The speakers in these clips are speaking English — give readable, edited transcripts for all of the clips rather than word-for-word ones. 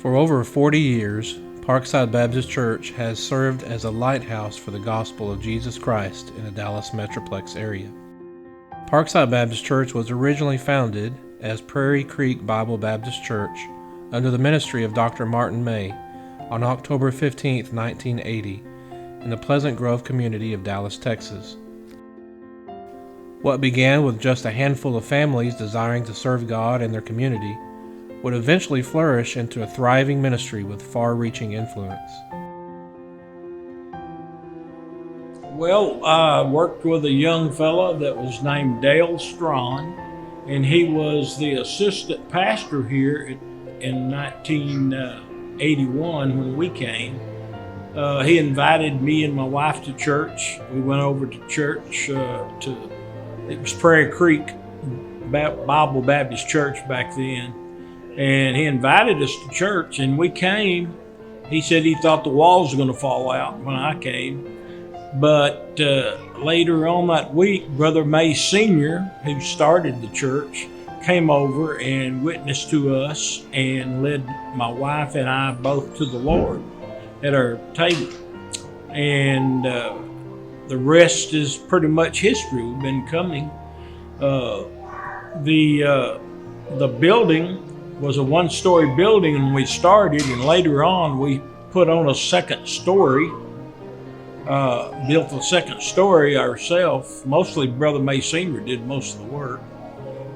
For over 40 years, Parkside Baptist Church has served as a lighthouse for the gospel of Jesus Christ in the Dallas Metroplex area. Parkside Baptist Church was originally founded as Prairie Creek Bible Baptist Church under the ministry of Dr. Martin May on October 15, 1980, in the Pleasant Grove community of Dallas, Texas. What began with just a handful of families desiring to serve God and their community would eventually flourish into a thriving ministry with far-reaching influence. Well, I worked with a young fella that was named Dale Strawn, and he was the assistant pastor here in 1981 when we came. He invited me and my wife to church. We went over to church it was Prairie Creek Bible Baptist Church back then. And he invited us to church, and we came. He said he thought the walls were going to fall out when I came. But later on that week, Brother May Sr., who started the church, came over and witnessed to us and led my wife and I both to the Lord at our table. And the rest is pretty much history. We've been coming. The building was a one-story building when we started, and later on we put on a second story, built a second story ourselves. Mostly Brother May Sr. did most of the work,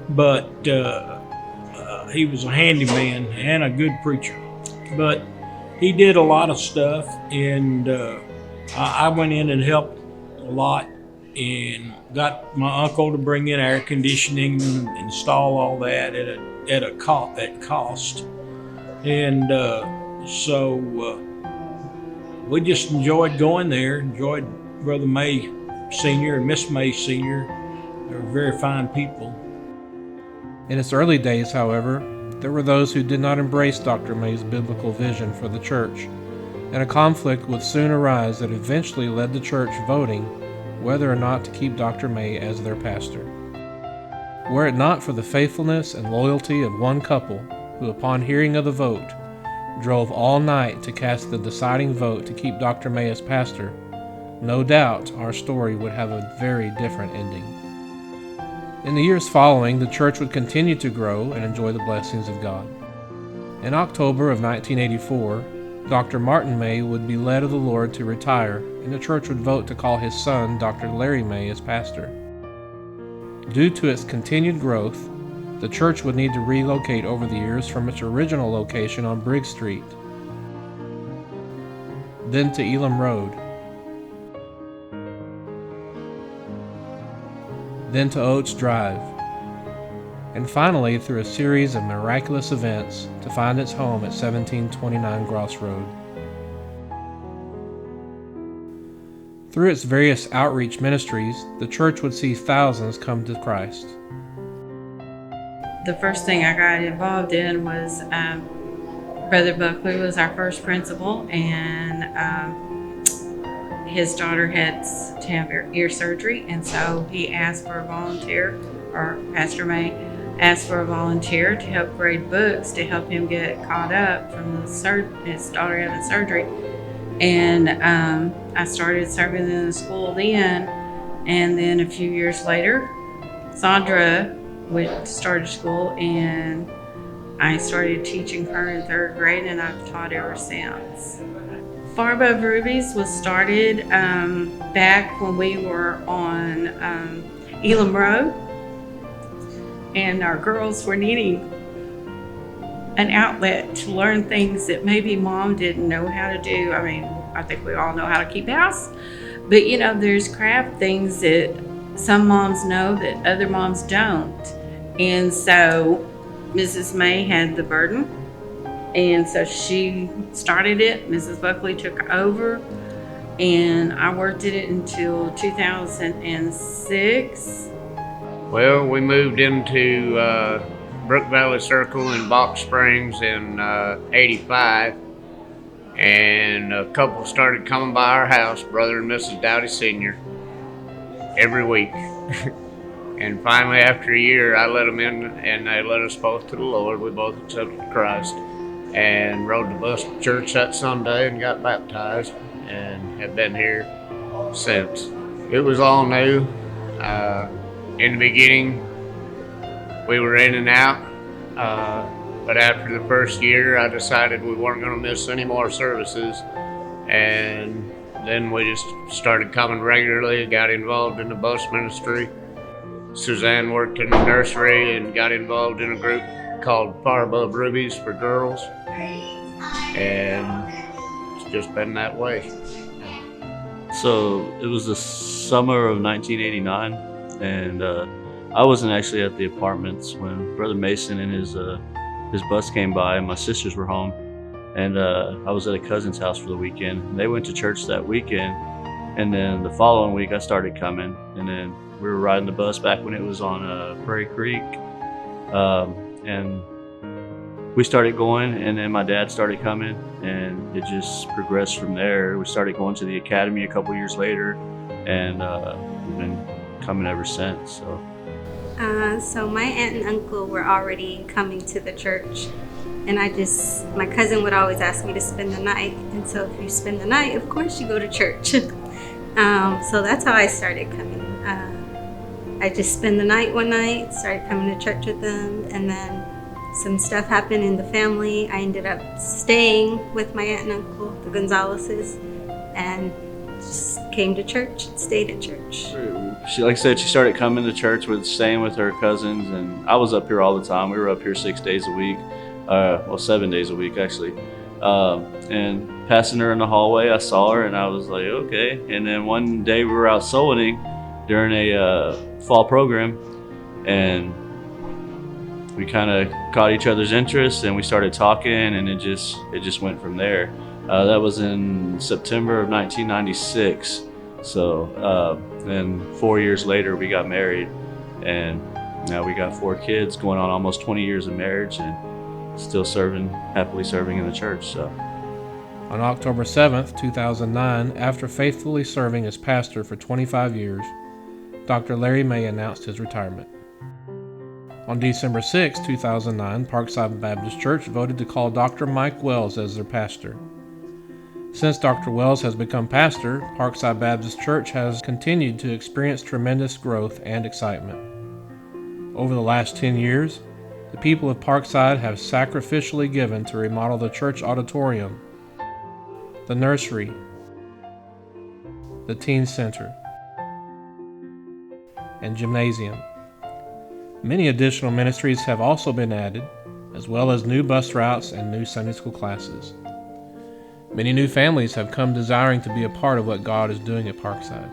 but he was a handyman and a good preacher. But he did a lot of stuff, and I went in and helped a lot and got my uncle to bring in air conditioning and install all that at cost. And so we just enjoyed going there, enjoyed Brother May Sr. and Miss May Sr. They were very fine people. In its early days, however, there were those who did not embrace Dr. May's biblical vision for the church, and a conflict would soon arise that eventually led the church voting whether or not to keep Dr. May as their pastor. Were it not for the faithfulness and loyalty of one couple who, upon hearing of the vote, drove all night to cast the deciding vote to keep Dr. May as pastor, no doubt our story would have a very different ending. In the years following, the church would continue to grow and enjoy the blessings of God. In October of 1984, Dr. Martin May would be led of the Lord to retire, and the church would vote to call his son, Dr. Larry May, as pastor. Due to its continued growth, the church would need to relocate over the years from its original location on Briggs Street, then to Elam Road, then to Oates Drive, and finally through a series of miraculous events to find its home at 1729 Gross Road. Through its various outreach ministries, the church would see thousands come to Christ. The first thing I got involved in was Brother Buckley was our first principal, and his daughter had to have ear surgery, and so he asked for a volunteer, or Pastor May asked for a volunteer to help grade books to help him get caught up from his daughter having surgery. And I started serving in the school then, and then a few years later, Sandra started school, and I started teaching her in third grade, and I've taught ever since. Far Above Rubies was started back when we were on Elam Road, and our girls were needing an outlet to learn things that maybe mom didn't know how to do. I mean, I think we all know how to keep house, but there's craft things that some moms know that other moms don't. And so Mrs. May had the burden, and so she started it. Mrs. Buckley took over, and I worked at it until 2006. Well, we moved into Brook Valley Circle in Box Springs in 85, and a couple started coming by our house, Brother and Mrs. Dowdy Sr., every week. And finally, after a year, I let them in, and they led us both to the Lord. We both accepted Christ. and rode the bus to church that Sunday and got baptized and have been here since. It was all new. In the beginning, we were in and out, but after the first year, I decided we weren't going to miss any more services, and then we just started coming regularly, got involved in the bus ministry. Suzanne worked in the nursery and got involved in a group called Far Above Rubies for girls, and it's just been that way. So it was the summer of 1989, and I wasn't actually at the apartments when Brother Mason and his bus came by, and my sisters were home, and I was at a cousin's house for the weekend. And they went to church that weekend, and then the following week I started coming, and then we were riding the bus back when it was on Prairie Creek, and we started going, and then my dad started coming, and it just progressed from there. We started going to the academy a couple years later, and we've been coming ever since. So my aunt and uncle were already coming to the church, and my cousin would always ask me to spend the night, and so if you spend the night, of course you go to church. So that's how I started coming. I just spent the night one night, started coming to church with them, and then some stuff happened in the family. I ended up staying with my aunt and uncle, the Gonzaleses, and just came to church and stayed at church. She, like I said, she started coming to church staying with her cousins, and I was up here all the time. We were up here 6 days a week, 7 days a week actually. And passing her in the hallway, I saw her and I was like, okay. And then one day we were out soul winning during a fall program, and we kind of caught each other's interest, and we started talking, and it just went from there. That was in September of 1996. So then 4 years later, we got married, and now we got 4 kids, going on almost 20 years of marriage, and still happily serving in the church. So. On October 7th, 2009, after faithfully serving as pastor for 25 years, Dr. Larry May announced his retirement. On December 6, 2009, Parkside Baptist Church voted to call Dr. Mike Wells as their pastor. Since Dr. Wells has become pastor, Parkside Baptist Church has continued to experience tremendous growth and excitement. Over the last 10 years, the people of Parkside have sacrificially given to remodel the church auditorium, the nursery, the teen center, and gymnasium. Many additional ministries have also been added, as well as new bus routes and new Sunday school classes. Many new families have come desiring to be a part of what God is doing at Parkside.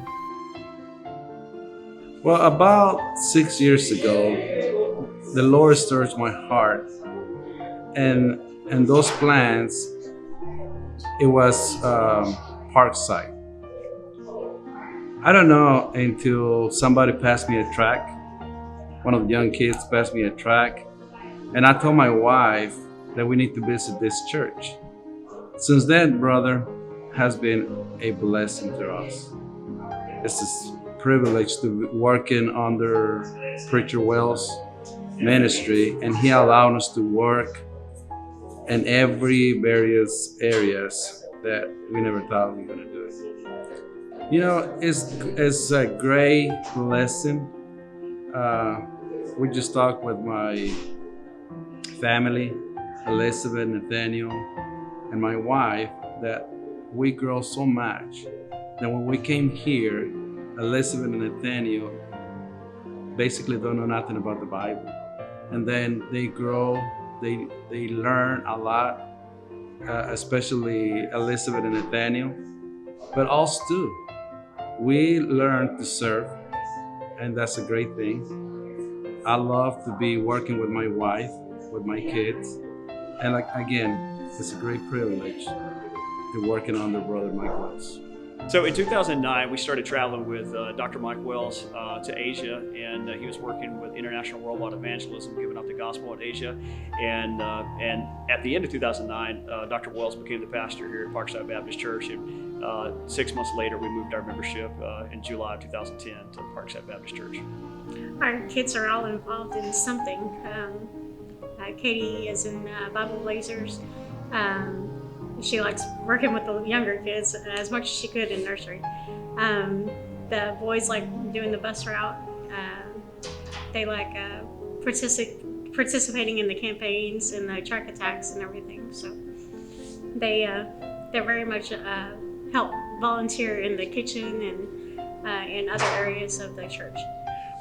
Well, about 6 years ago, the Lord stirred my heart, and those plans, it was Parkside. I don't know until somebody passed me a tract. One of the young kids passed me a tract, and I told my wife that we need to visit this church. Since then, brother, has been a blessing to us. It's a privilege to be working under Preacher Wells' ministry, and he allowed us to work in every various areas that we never thought we were going to do it. You know, it's a great blessing. We just talked with my family, Elizabeth, Nathaniel, and my wife, that we grow so much that when we came here, Elizabeth and Nathaniel basically don't know nothing about the Bible. And then they grow, they learn a lot, especially Elizabeth and Nathaniel, but us too. We learn to serve, and that's a great thing. I love to be working with my wife, with my kids, and again, it's a great privilege to working under Brother Mike Wells. So in 2009, we started traveling with Dr. Mike Wells to Asia, and he was working with International Worldwide Evangelism, giving out the gospel in Asia. And at the end of 2009, Dr. Wells became the pastor here at Parkside Baptist Church. And 6 months later, we moved our membership in July of 2010 to Parkside Baptist Church. Our kids are all involved in something. Katie is in Bible Blazers. She likes working with the younger kids as much as she could in nursery. The boys like doing the bus route. They like participating in the campaigns and the truck attacks and everything. So they're very much help volunteer in the kitchen and in other areas of the church.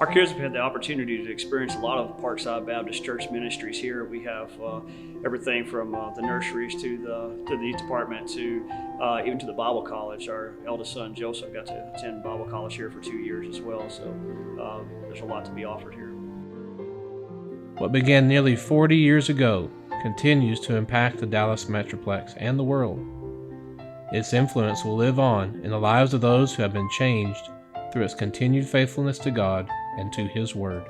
Our kids have had the opportunity to experience a lot of Parkside Baptist Church ministries here. We have everything from the nurseries to the youth department to even to the Bible college. Our eldest son Joseph got to attend Bible college here for 2 years as well. So there's a lot to be offered here. What began nearly 40 years ago continues to impact the Dallas Metroplex and the world. Its influence will live on in the lives of those who have been changed through its continued faithfulness to God and to His Word.